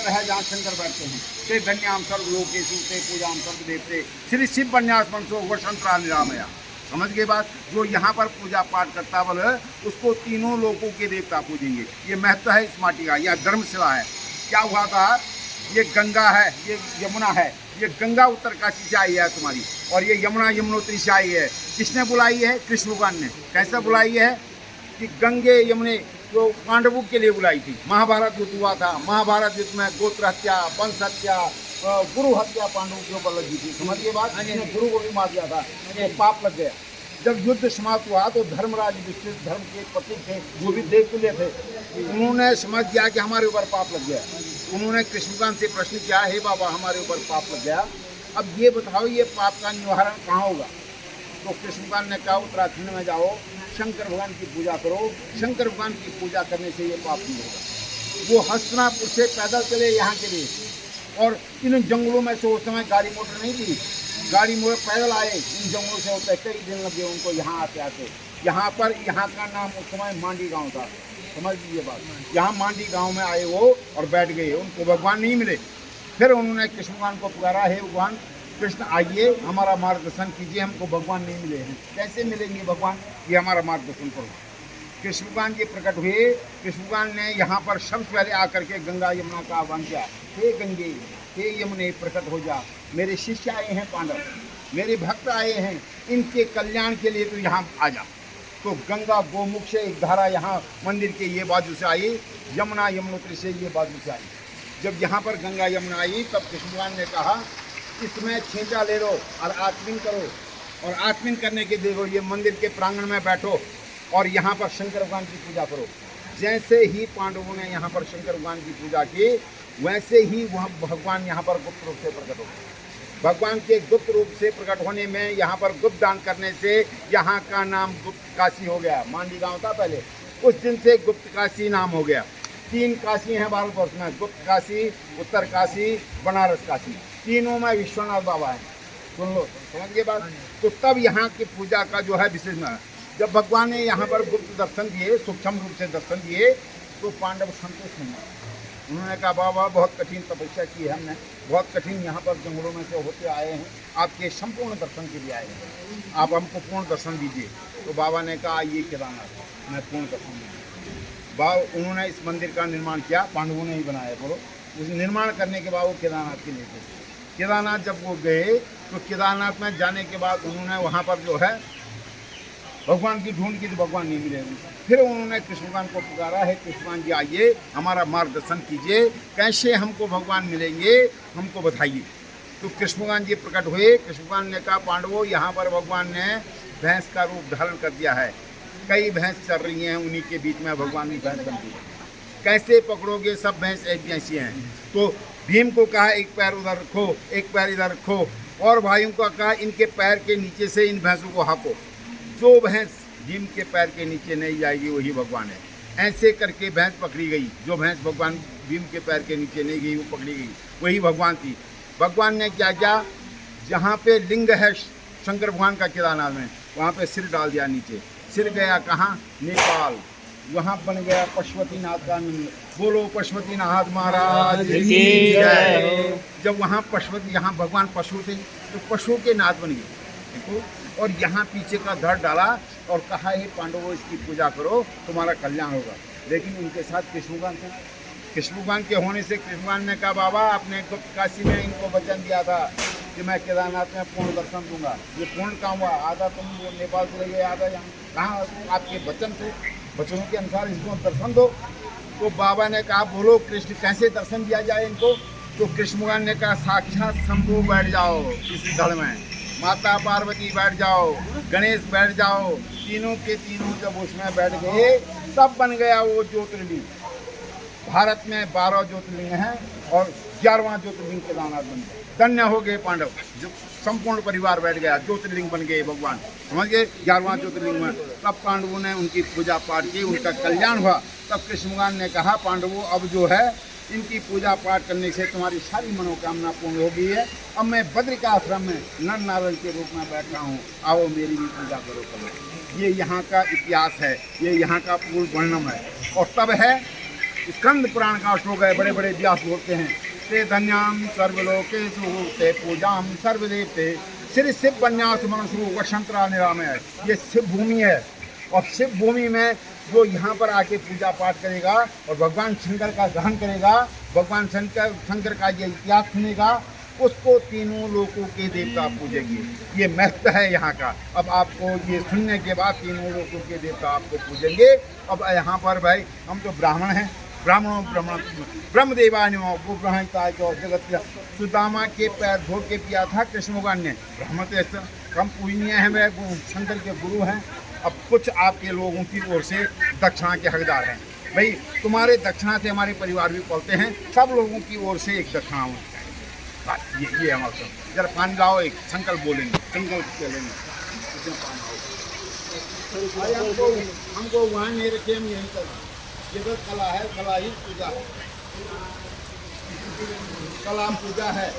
क्षेत्र है जहाँ शंकर बैठते हैं। ते धन्याम सर्व लोकेशु ते पूजाम सर्व देवते श्री शिव बन्यास मनसो वसंतरा निरामया। समझ गए बात। जो यहाँ पर पूजा पाठ करता बल उसको तीनों लोगों के देवता पूजेंगे। ये महत्व है इस माटी का। यह धर्मशिला है। क्या हुआ था, ये गंगा है, ये यमुना है। ये गंगा उत्तरकाशी से आई है तुम्हारी, और ये यमुना यमुनोत्री से आई है। किसने बुलाई है? कृष्ण भगवान ने। कैसे बुलाई है कि गंगे यमुने तो पांडवों के लिए बुलाई थी। महाभारत युद्ध हुआ था। महाभारत युद्ध में गोत्र हत्या, वंश हत्या, गुरु हत्या पांडवों के ऊपर लगी थी। समझिए बात। गुरु को भी मार दिया था, तो पाप लग गया। जब युद्ध समाप्त हुआ तो धर्मराज विस्तृत धर्म के प्रतीक थे, जो भी देवतुल्य थे, उन्होंने समझ किया कि हमारे ऊपर पाप लग गया। उन्होंने कृष्ण भगवान से प्रश्न किया, हे बाबा हमारे ऊपर पाप लग गया, अब ये बताओ ये पाप का निवारण कहाँ होगा? तो कृष्ण भगवान ने कहा उत्तराखंड में जाओ, शंकर भगवान की पूजा करो। शंकर भगवान की पूजा करने से ये पाप नहीं होगा। वो हस्तिनापुर से पैदल चले यहाँ के लिए, और इन जंगलों में से उस समय गाड़ी मोटर नहीं थी। गाड़ी मोटर पैदल आए इन जंगलों से होते, कई दिन लगे उनको यहाँ आते आते। यहाँ का नाम उस समय मांडी गांव था। समझ लीजिए बात। यहाँ मांडी गांव में आए वो और बैठ गए। उनको भगवान नहीं मिले। फिर उन्होंने कृष्ण भगवान को पुकारा, हे भगवान कृष्ण आइए हमारा मार्गदर्शन कीजिए, हमको भगवान नहीं मिले हैं। कैसे मिलेंगे भगवान? ये हमारा मार्गदर्शन करो। कृष्ण भगवान जी प्रकट हुए। कृष्ण भगवान ने यहाँ पर सबसे पहले आकर के गंगा यमुना का आह्वान किया, हे गंगे हे यमुने प्रकट हो जा। मेरे शिष्य आए हैं पांडव, मेरे भक्त आए हैं, इनके कल्याण के लिए तो यहाँ आ जा। तो गंगा गोमुख से एक धारा यहाँ मंदिर के ये बाजू से आई, यमुना यमुनोत्री से ये बाजू से आई। जब यहाँ पर गंगा यमुना आई तब कृष्ण भगवान ने कहा, इसमें छींटा ले लो और आत्मीन करो, और आत्मीन करने के देखो ये मंदिर के प्रांगण में बैठो और यहाँ पर शंकर भगवान की पूजा करो। जैसे ही पांडवों ने यहाँ पर शंकर भगवान की पूजा की, वैसे ही वह भगवान यहाँ पर गुप्त रूप से प्रकट हो गए। भगवान के गुप्त रूप से प्रकट होने में, यहाँ पर गुप्त दान करने से यहाँ का नाम गुप्त काशी हो गया। मांडी गांव था पहले, उस दिन से गुप्त काशी नाम हो गया। 3 काशी हैं भारतवर्ष में, गुप्त काशी, उत्तर काशी, बनारस काशी। तीनों में विश्वनाथ बाबा हैं। सुन लो, समझ गए बात। तो तब यहाँ की पूजा का जो है विशेष है। जब भगवान ने यहाँ पर गुप्त दर्शन दिए, सूक्ष्म रूप से दर्शन दिए, तो पांडव संतुष्ट हुए। उन्होंने कहा, बाबा बहुत कठिन तपस्या की है हमने, बहुत कठिन यहाँ पर जंगलों में से होते आए हैं, आपके संपूर्ण दर्शन के लिए आए हैं, आप हमको पूर्ण दर्शन दीजिए। तो बाबा ने कहा, ये केदारनाथ मैं पूर्ण दर्शन दीजिए। बाबा उन्होंने इस मंदिर का निर्माण किया, पांडवों ने ही बनाया। बोलो, उस निर्माण करने के बाद वो केदारनाथ के लिए गए। केदारनाथ जब वो गए तो केदारनाथ में जाने के बाद उन्होंने वहाँ पर जो है भगवान की ढूंढ की, तो भगवान नहीं मिले। फिर उन्होंने कृष्ण भगवान को पुकारा, है कृष्ण भगवान जी आइए हमारा मार्गदर्शन कीजिए, कैसे हमको भगवान मिलेंगे, हमको बताइए। तो कृष्ण भगवान जी प्रकट हुए। कृष्ण भगवान ने कहा, पांडवों यहाँ पर भगवान ने भैंस का रूप धारण कर दिया है। कई भैंस चल रही हैं, उन्हीं के बीच में भगवान की भैंस बनती है। कैसे पकड़ोगे? सब भैंस एक जैसी हैं। तो भीम को कहा, एक पैर उधर रखो, एक पैर इधर रखो, और भाइयों को कहा, इनके पैर के नीचे से इन भैंसों को हाँको। जो भैंस भीम के पैर के नीचे नहीं जाएगी वही भगवान है। ऐसे करके भैंस पकड़ी गई। जो भैंस भगवान भीम के पैर के नीचे नहीं गई, वो पकड़ी गई, वही भगवान थी। भगवान ने क्या किया, जहाँ पे लिंग है शंकर भगवान का केदारनाथ में, वहाँ पे सिर डाल दिया नीचे। सिर गया कहाँ? नेपाल। वहाँ बन गया पशुपतिनाथ का मंदिर। बोलो पशुपतिनाथ महाराज की जय। जब वहाँ पशुपति, यहाँ भगवान पशु थे, तो पशु के नाथ बन गए। देखो, और यहाँ पीछे का धड़ डाला और कहा, हे पांडवों इसकी पूजा करो, तुम्हारा कल्याण होगा। लेकिन उनके साथ कृष्ण भगवान थे। कृष्ण भगवान के होने से कृष्ण भगवान ने कहा, बाबा आपने गुप्त काशी में इनको वचन दिया था कि मैं केदारनाथ में पूर्ण दर्शन दूंगा। ये पूर्ण काम हुआ। आधा तुम वो नेपाल चले गए, आधा यहाँ। कहाँ आपके वचन थे? वचनों के अनुसार इसको दर्शन दो। तो बाबा ने कहा, बोलो कृष्ण कैसे दर्शन दिया जाए इनको? तो कृष्ण भगवान ने कहा, साक्षात शंभु बैठ जाओ इस धड़ में, माता पार्वती बैठ जाओ, गणेश बैठ जाओ। तीनों के तीनों जब उसमें बैठ गए तब बन गया वो ज्योतिर्लिंग। भारत में 12 ज्योतिर्लिंग हैं और 11वां ज्योतिर्लिंग केदारनाथ बन गया। धन्य हो गए पांडव, जो संपूर्ण परिवार बैठ गया, ज्योतिर्लिंग बन गए भगवान। समझ गए? 11वां ज्योतिर्लिंग में तब पांडवों ने उनकी पूजा पाठ की, उनका कल्याण हुआ। तब कृष्ण भगवान ने कहा, पांडवों अब जो है इनकी पूजा पाठ करने से तुम्हारी सारी मनोकामना पूर्ण हो गई है। अब मैं बद्रिका आश्रम में नर नारायण के रूप में बैठा हूँ, आओ मेरी भी पूजा करो। ये यहाँ का इतिहास है, ये यहाँ का पूर्ण वर्णन है। और तब है स्कंद पुराण का श्लोक है, बड़े बड़े व्यास बोलते हैं, ते धन्याम सर्वलोकेषु ते पूजाम सर्वदेवते श्री शिव बन्यास मनसु वशंतरा निरामय। ये शिव भूमि है और शिव भूमि में जो यहाँ पर आके पूजा पाठ करेगा और भगवान शंकर का ग्रहण करेगा, भगवान शंकर का ये इतिहास सुनेगा, उसको तीनों लोगों के देवता पूजेंगे। ये महत्व है यहाँ का। अब आपको ये सुनने के बाद तीनों लोगों के देवता आपको पूजेंगे। अब यहाँ पर भाई हम तो ब्राह्मण हैं, ब्रह्म देवानिमो वो ब्रह्मता जो जगत सुदामा के पैर धो के पिया था कृष्ण भगवान ने। ब्रह्म तो कम पूजनीय है, वह शंकर के गुरु हैं। अब कुछ आपके लोगों की ओर से दक्षिणा के हकदार हैं। भाई तुम्हारे दक्षिणा से हमारे परिवार भी पलते हैं, सब लोगों की ओर से एक दक्षिणा होनी चाहिए। ये हमारा जरा पानी लाओ, एक संकल्प बोलेंगे, संकल्प चलेंगे। हमको वहाँ नहीं रखे, हम यही करना। ये तो कला है, कला ही पूजा है, कला पूजा है।